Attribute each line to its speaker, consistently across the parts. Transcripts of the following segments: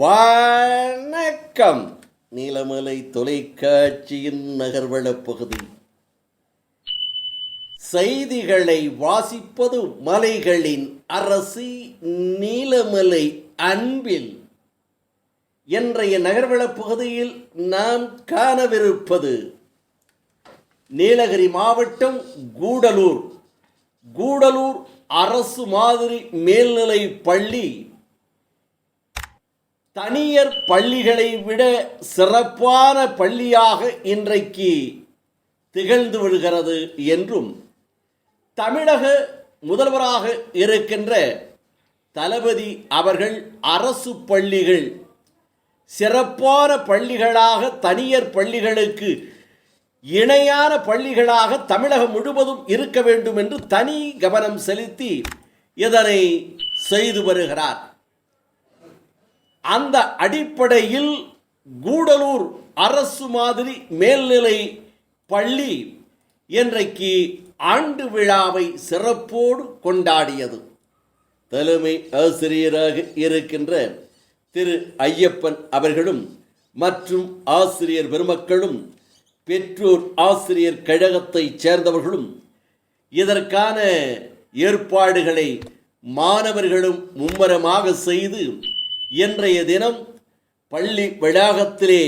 Speaker 1: வணக்கம். நீலமலை தொலைக்காட்சியின் நகர்வள பகுதி. செய்திகளை வாசிப்பது மலைகளின் அரசி நீலமலை அன்பில். இன்றைய நகர்வள பகுதியில் நாம் காணவிருப்பது நீலகிரி மாவட்டம் கூடலூர் அரசு மாதிரி மேல்நிலை பள்ளி தனியார் பள்ளிகளை விட சிறப்பான பள்ளியாக இன்றைக்கு திகழ்ந்து வருகிறது என்றும், தமிழக முதல்வராக இருக்கின்ற தளபதி அவர்கள் அரசு பள்ளிகள் சிறப்பான பள்ளிகளாக, தனியார் பள்ளிகளுக்கு இணையான பள்ளிகளாக தமிழகம் முழுவதும் இருக்க வேண்டும் என்று தனி கவனம் செலுத்தி இதனை செய்து வருகிறார். அந்த அடிப்படையில் கூடலூர் அரசு மாதிரி மேல்நிலை பள்ளி இன்றைக்கு ஆண்டு விழாவை சிறப்போடு கொண்டாடியது. தலைமை ஆசிரியராக இருக்கின்ற திரு ஐயப்பன் அவர்களும் மற்றும் ஆசிரியர் பெருமக்களும், பெற்றோர் ஆசிரியர் கழகத்தை சேர்ந்தவர்களும் இதற்கான ஏற்பாடுகளை மாணவர்களும் மும்மரமாக செய்து இன்றைய தினம் பள்ளி வளாகத்திலே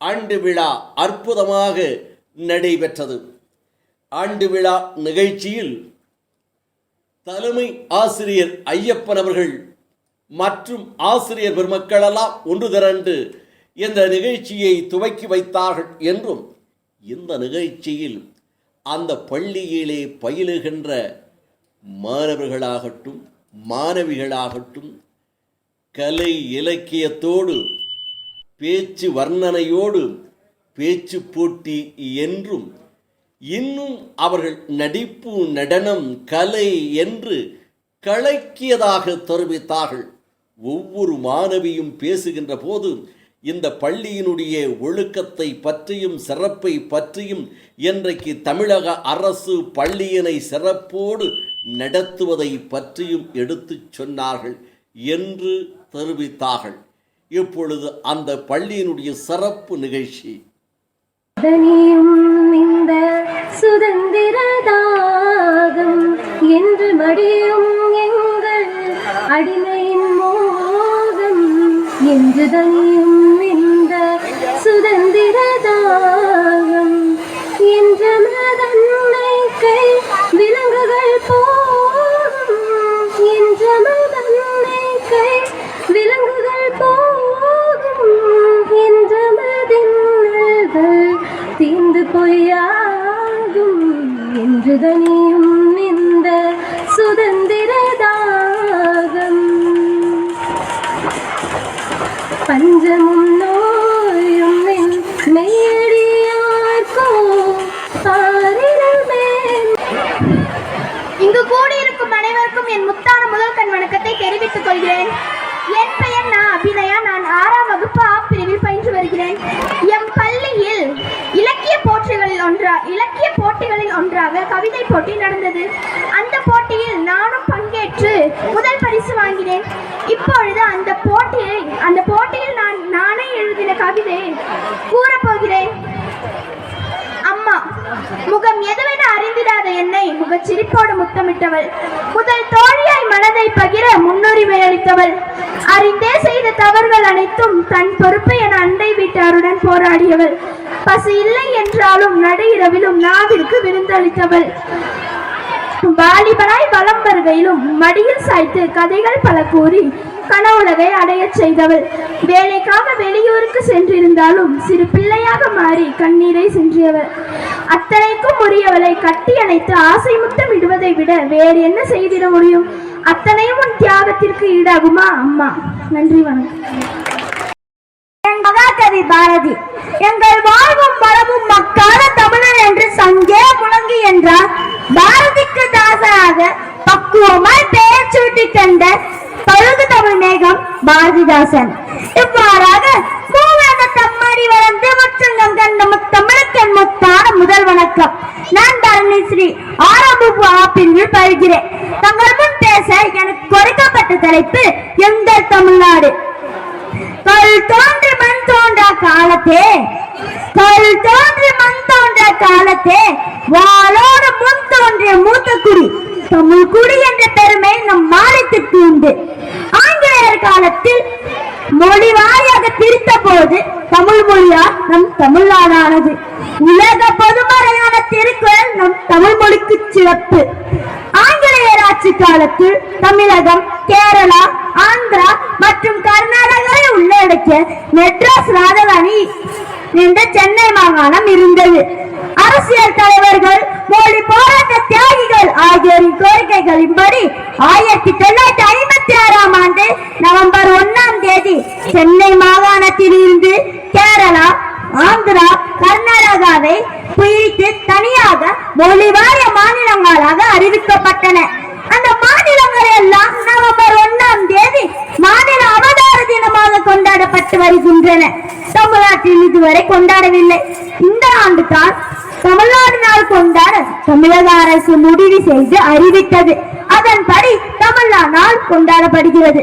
Speaker 1: ஆண்டு விழா அற்புதமாக நடைபெற்றது. ஆண்டு விழா நிகழ்ச்சியில் தலைமை ஆசிரியர் ஐயப்பன் அவர்கள் மற்றும் ஆசிரியர் பெருமக்களெல்லாம் ஒன்று திரண்டு இந்த நிகழ்ச்சியை துவக்கி வைத்தார்கள் என்றும், இந்த நிகழ்ச்சியில் அந்த பள்ளியிலே பயிலுகின்ற மாணவர்களாகட்டும் மாணவிகளாகட்டும் கலை இலக்கியத்தோடு பேச்சு வர்ணனையோடு பேச்சு போட்டி என்றும், இன்னும் அவர்கள் நடிப்பு நடனம் கலை என்று கலக்கியதாக தெரிவித்தார்கள். ஒவ்வொரு மாணவியும் பேசுகின்ற போது இந்த பள்ளியினுடைய ஒழுக்கத்தை பற்றியும் சிறப்பை பற்றியும், இன்றைக்கு தமிழக அரசு பள்ளியினை சிறப்போடு நடத்துவதை பற்றியும் எடுத்து சொன்னார்கள் என்று தெரிவித்தார்கள். இப்பொழுது அந்த பள்ளியினுடைய சிறப்பு நிகழ்ச்சி.
Speaker 2: இந்த சுதந்திர தாகம் என்று மடியும் எங்கள் அடிமையின் மோகம் என்று தனியும் இந்த சுதந்திர தாகம் என்ற மதன்னை கை விலங்குகள் போகும் என்ற மதன்னை கை விலங்குகள் போகும் என்ற மதின்கள் தீந்து பொய்யாகும் என்று தனியும் இந்த சுதந்திர தாகம் பஞ்சமும் நோயும் மெய்யடியார்க்கோ பாரிடமே.
Speaker 3: இங்கு கூடியிருக்கும் அனைவருக்கும் என் முத்தான முதல் கண் வணக்கத்தை தெரிவித்துக் கொள்கிறேன். என் பெயர் அபிநயா. நான் 6ஆம் வகுப்பு ஆ பிரிவில் பயின்று வருகிறேன். எம் பள்ளியில் இலக்கிய போட்டிகளில் ஒன்றாக கவிதை போட்டி நடந்தது. அந்த போட்டியில் நானும் பங்கேற்று முதல் பரிசு வாங்கினேன். இப்பொழுது அந்த போட்டியில் நானே எழுதின கவிதை கூறப்போகிறேன். அம்மா முகம் எதுவென அறிந்திடாத என்னை முகச்சிரிப்போடு முத்தமிட்டவள், முதல் தோழியாய் மனதை பகிர முன்னுரிமை அளித்தவள், அறிந்தே செய்த தவறுகள் அனைத்தும் தன் பொறுப்பை என அண்டை வீட்டாருடன் போராடியவள், பசி இல்லை என்றாலும் நடு இரவிலும் நாவிற்கு விருந்தளித்தவள், வாலிபனாய் வலம் வருகையிலும் மடியில் சாய்த்து கதைகள் பல கூறி கனவுலகை அடைய செய்தவள், வேலைக்காக வெளியூருக்கு சென்றிருந்தாலும் சிறு பிள்ளையாக மாறி கண்ணீரை சிந்தியவள், அத்தனைக்கும் உரியவளை கட்டி அணைத்து ஆசை முத்தம் இடுவதை விட வேறு என்ன செய்திட முடியும்? அத்தனையும் உன் தியாகத்திற்கு ஈடாகுமா அம்மா? நன்றி, வணக்கம்.
Speaker 2: மகாகவி பாரதி எங்கள் வாழ்வும் வளமும் மக்கான தமிழர் என்று சங்கே முழங்கி என்றார். பாரதிக்கு தாசராக பக்குவமாய் பெயர் சூட்டி கண்ட பழுகு தமிழ் மேகம் பாரதிதாசன். இவ்வாறாக தம்மடி வளர்ந்து முற்றங்கம் கண்ட முத்தமிழுக்கு முத்தான முதல் வணக்கம். நான் தரணி ஸ்ரீ 6ஆம் வகுப்பு பிரிவில் பயில்கிறேன். தங்கள் முன் பேச எனக்கு கொடுக்கப்பட்ட தலைப்பு எங்கள் தமிழ்நாடு. கல் தோன்றி மண் தோன்ற காலத்தே, கல் தோன்றி மண் தோன்ற காலத்தே வாளோடு முன் தோன்றிய மூத்த குடி தமிழ் குடி என்ற பெருமை நம் மாநிலத்திற்கு உண்டு. ஆங்கிலேயர் காலத்தில் மொழி வாரியாக பிரித்த போது தமிழ் மொழியா நம் தமிழ்நாடானது. உலக பொதுமறையான திருக்குறள் நம் தமிழ் மொழிக்கு சிறப்பு. ஆங்கிலேயர் ஆட்சி காலத்தில் தமிழகம், கேரளா, ஆந்திரா மற்றும் கர்நாடகாவை உள்ளடக்கிய மெட்ராஸ் ராஜதானி என்ற சென்னை மாகாணம் இருந்தது. அரசியல் தலைவர்கள், மொழி போராட்ட தியாகிகள் ஆகியோரின் கோரிக்கைகளின்படி 1956ஆம் ஆண்டு நவம்பர் 1ஆம் தேதி சென்னை மாகாணத்தில் இருந்து கேரளா, ஆந்திரா, கர்நாடகாவை பிரித்து தனியாக மொழி வாரிய மாநிலங்களாக அறிவிக்கப்பட்டன. அந்த மாநிலங்கள் எல்லாம் நவம்பர் 1ஆம் தேதி மாநில அவதார தினமாக கொண்டாடப்பட்டு வருகின்றன. தமிழ்நாட்டில் இதுவரை கொண்டாடவில்லை. இந்த ஆண்டு தான் தமிழ்நாடு நாள் கொண்டாட தமிழக அரசு முடிவு செய்து அறிவித்தது. அதன்படி தமிழ்நாடு நாள் கொண்டாடப்படுகிறது.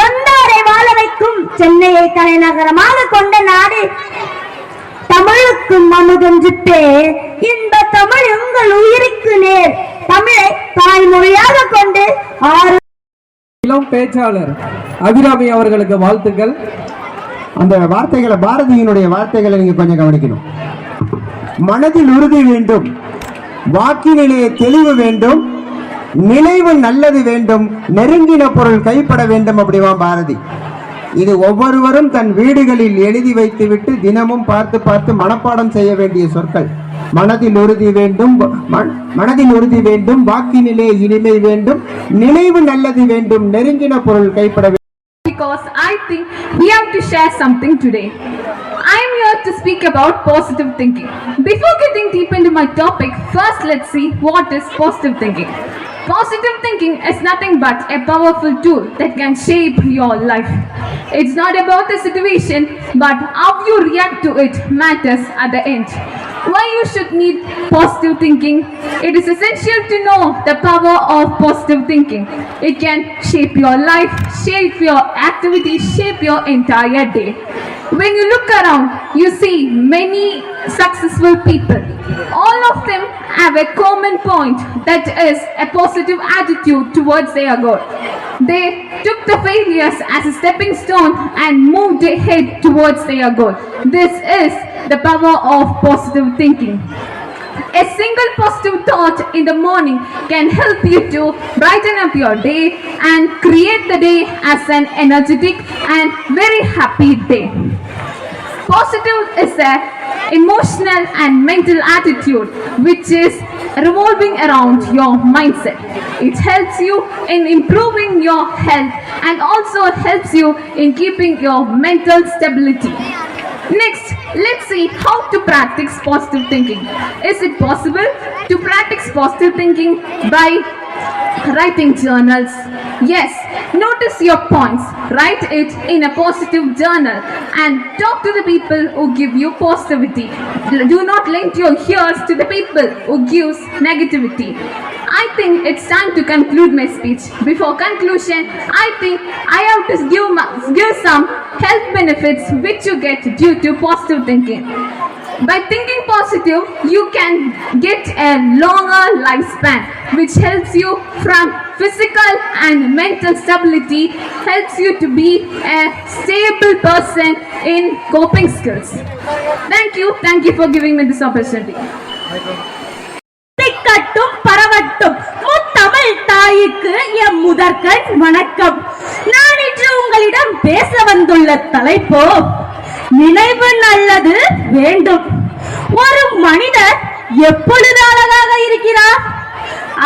Speaker 2: வந்தாரை வாழ வைக்கும் சென்னையை தலைநகரமாக கொண்ட நாடு தமிழுக்கும் அமுதென்று பேர். இந்த தமிழ் உங்கள் உயிருக்கு நேர். தமிழை தாய்மொழியாக கொண்டு
Speaker 4: இளம் பேச்சாளர் அபிராமி அவர்களுக்கு வாழ்த்துக்கள்.
Speaker 5: அந்த வார்த்தைகளை, பாரதியினுடைய வார்த்தைகளை நீங்க கொஞ்சம் கவனிக்கணும். மனதில் உறுதி வேண்டும், வாக்கினிலே தெளிவு வேண்டும், நினைவு நல்லது வேண்டும், நெருங்கின பொருள் கைப்பட வேண்டும் அப்படிவா பாரதி. இது ஒவ்வொருவரும் தன் வீடுகளில் எழுதி வைத்துவிட்டு தினமும் பார்த்து பார்த்து மனப்பாடம் செய்ய வேண்டிய சொற்கள். மனதில் உறுதி வேண்டும், மனதில் உறுதி வேண்டும், வாக்கினிலே இனிமை வேண்டும், நினைவு நல்லது வேண்டும், நெருங்கின பொருள் கைப்பட வேண்டும்.
Speaker 6: Because I think we have to share something today. I am here to speak about positive thinking. Before getting deep into my topic, first let's see what is positive thinking. Positive thinking is nothing but a powerful tool that can shape your life. It's not about the situation, but how you react to it matters at the end. Why you should need positive thinking? It is essential to know the power of positive thinking. It can shape your life, shape your activities, shape your entire day. When you look around, you see many successful people. All of them have a common point, that is a positive attitude towards their goal. They took the failures as a stepping stone and moved ahead towards their goal. This is the power of positive thinking. A single positive thought in the morning can help you to brighten up your day and create the day as an energetic and very happy day. Positive is an emotional and mental attitude which is revolving around your mindset. It helps you in improving your health and also helps you in keeping your mental stability. Next, let's see how to practice positive thinking. Is it possible to practice positive thinking by writing journals? Yes, notice your points, write it in a positive journal and talk to the people who give you positivity. Do not lend your ears to the people who gives negativity. I think it's time to conclude my speech. Before conclusion, I think I have to give some health benefits which you get due to positive thinking. By thinking positive, you can get a longer lifespan, which helps you from physical and mental stability, helps you to be a stable person in coping skills. Thank you for giving me this opportunity.
Speaker 2: பரவட்டும் முத்தமிழ் தாய்க்கு M முதற்கண் வணக்கம். நான் இன்று உங்களிடம் பேச வந்துள்ள தலைப்போ நினைவு நல்லது வேண்டும். ஒரு மனிதர் எப்பொழுது அழகாக இருக்கிறார்?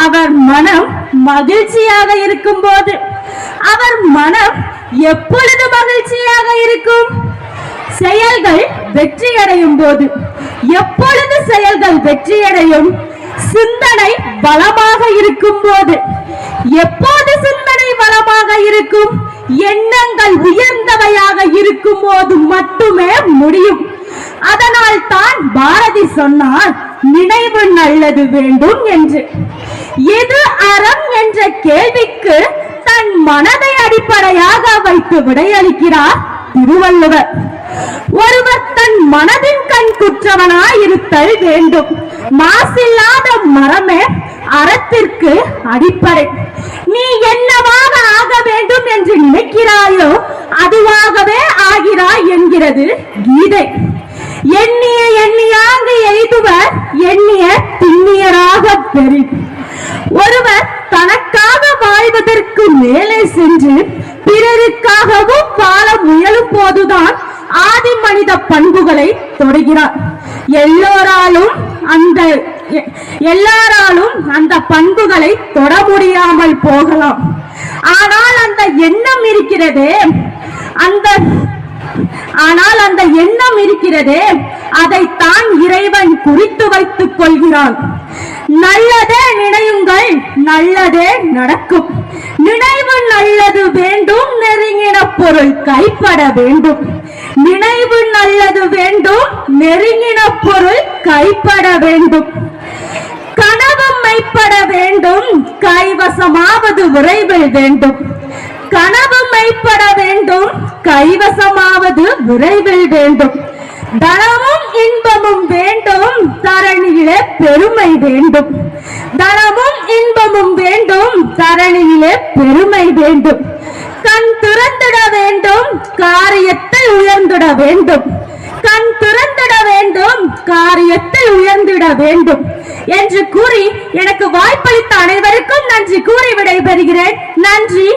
Speaker 2: அவர் மனம் மகிழ்ச்சியாக இருக்கும் போது. அவர் மனம் எப்பொழுது மகிழ்ச்சியாக இருக்கும்? செயல்கள் வெற்றியடையும் போது. எப்பொழுது செயல்கள் வெற்றியடையும்? சிந்தனை பலமாக இருக்கும் போது. எப்போது சிந்தனை பலமாக இருக்கும்? எண்ணங்கள் உயர்ந்தவையாக இருக்கும் போது மட்டுமே முடியும். அதனால் தான் பாரதி சொன்னார், நினைவு நல்லது வேண்டும் என்று. எது அறம் என்ற கேள்விக்கு தன் மனதை அடிப்படையாக வைத்து விடையளிக்கிறார் திருவள்ளுவர். ஒருவர் தன் மனதின் கண் குற்றவனாய் இருத்தல் வேண்டும். மாசில்லாத மரமே அறத்திற்கு அடிப்படை. நீ என்னவாக ஆக வேண்டும் என்று நினைக்கிறாயோ அதுவாகவே ஆகிறாய் என்கிறது கீதை. எண்ணிய எண்ணியாக எய்துவர் எண்ணிய திண்ணியராக பெறி. ஒருவர் தனக்காக வாழ்வதற்கு மேலே சென்று பிறருக்காகவும் வாழ முயலும் போதுதான் ஆதி மனித பண்புகளை தொடுகிறார். எல்லாராலும் அந்த பண்புகளை தொட முடியாமல் போகலாம். ஆனால் அந்த எண்ணம் இருக்கிறதே அதைத்தான் இறைவன் குறித்து வைத்துக் கொள்கிறான். நல்லதே நினையுங்கள், நல்லதே நடக்கும். நினைவு நல்லது வேண்டும், நெருங்கின பொருள் கைப்பட வேண்டும். நினைவு நல்லது வேண்டும், நெருங்கின பொருள் கைப்பட வேண்டும். கனவு மெய்ப்பட வேண்டும், கைவசமாவது விரைவில் வேண்டும். கனவு மெய்ப்பட வேண்டும், கைவசமாவது விரைவில் வேண்டும். தனமும் இன்பமும் வேண்டும், தரணியிலே பெருமை வேண்டும். தனமும் இன்பமும் வேண்டும், தரணியிலே பெருமை வேண்டும். கண் திறந்திட வேண்டும், காரியத்தில் உயர்ந்திட வேண்டும். கண் திறந்திட வேண்டும், காரியத்தில் உயர்ந்திட வேண்டும் என்று கூறி எனக்கு வாய்ப்பளித்த அனைவருக்கும் நன்றி கூறி விடைபெறுகிறேன். நன்றி.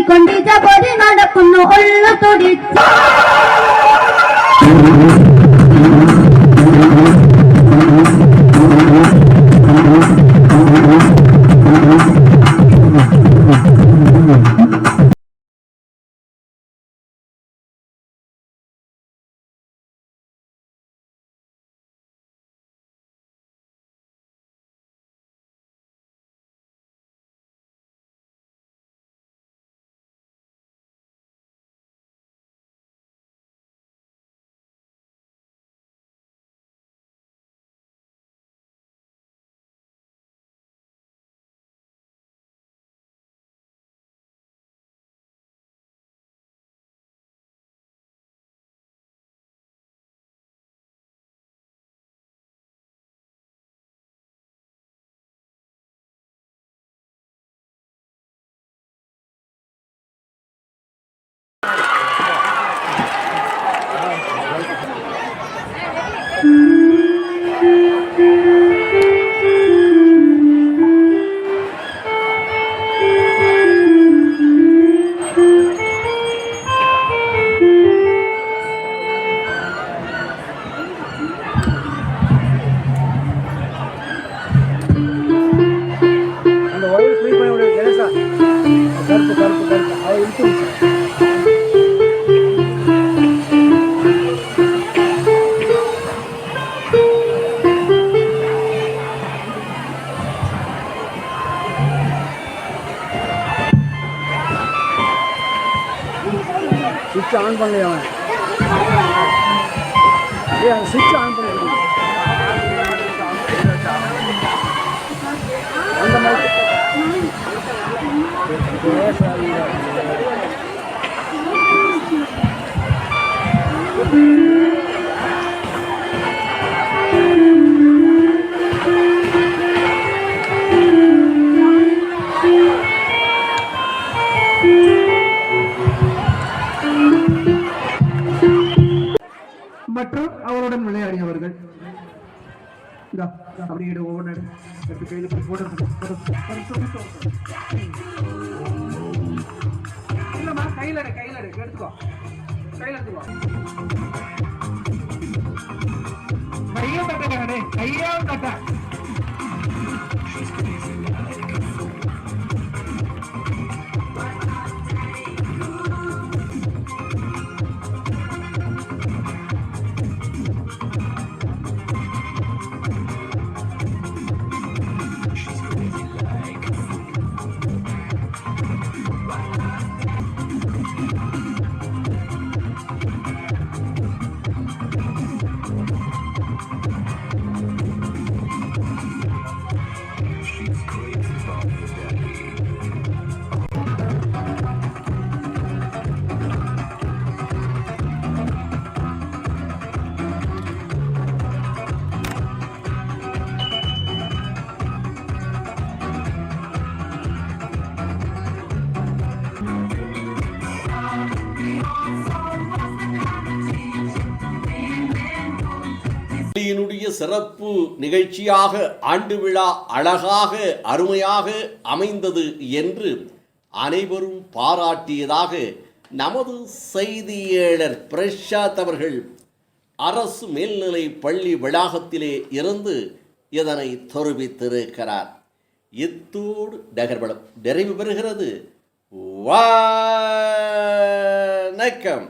Speaker 2: கொண்டிட்ட போது நடக்கணும் உள்ள துடிச்சு
Speaker 7: சுவிட்ச் ஆன் பண்ணலையா அவன்? ஏன் சுவிட்ச் ஆன் பண்ண அந்த மாதிரி
Speaker 4: மற்றும் அவருடன் விளையாடியவர்கள் அப்படி ஒவ்வொன்று எடுத்து கையில் இல்லம்மா கையில் எடுத்துக்கோ கையை தட்ட கையாவும் தட்ட
Speaker 1: பள்ளியினுடைய சிறப்பு நிகழ்ச்சியாக ஆண்டு விழா அழகாக அருமையாக அமைந்தது என்று அனைவரும் பாராட்டியதாக நமது செய்தியாளர் பிரசாத் அவர்கள் அரசு மேல்நிலை பள்ளி வளாகத்திலே இருந்து இதனை தெரிவித்திருக்கிறார். இத்தோடு நகர்வலம் நிறைவு பெறுகிறது. வணக்கம்.